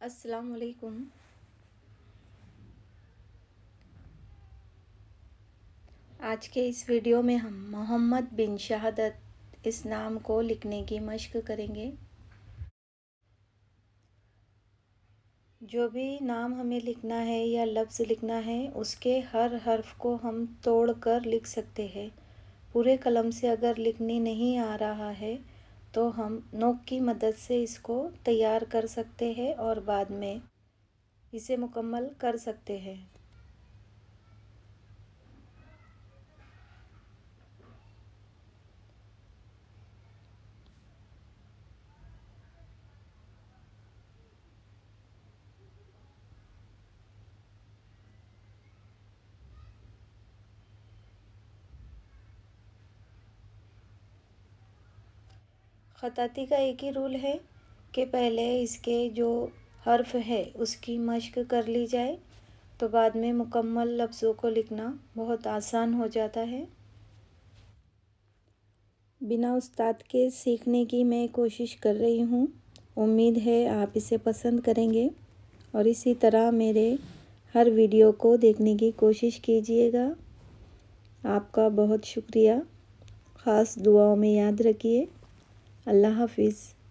السلام علیکم۔ آج کے اس ویڈیو میں ہم محمد بن شہادت اس نام کو لکھنے کی مشق کریں گے۔ جو بھی نام ہمیں لکھنا ہے یا لفظ لکھنا ہے اس کے ہر حرف کو ہم توڑ کر لکھ سکتے ہیں۔ پورے قلم سے اگر لکھنے نہیں آ رہا ہے تو ہم نوک کی مدد سے اس کو تیار کر سکتے ہیں اور بعد میں اسے مکمل کر سکتے ہیں۔ خطاطی کا ایک ہی رول ہے کہ پہلے اس کے جو حرف ہے اس کی مشق کر لی جائے تو بعد میں مکمل لفظوں کو لکھنا بہت آسان ہو جاتا ہے۔ بنا استاد کے سیکھنے کی میں کوشش کر رہی ہوں۔ امید ہے آپ اسے پسند کریں گے اور اسی طرح میرے ہر ویڈیو کو دیکھنے کی کوشش کیجیے گا۔ آپ کا بہت شکریہ۔ خاص دعاؤں میں یاد رکھیے۔ اللہ حافظ۔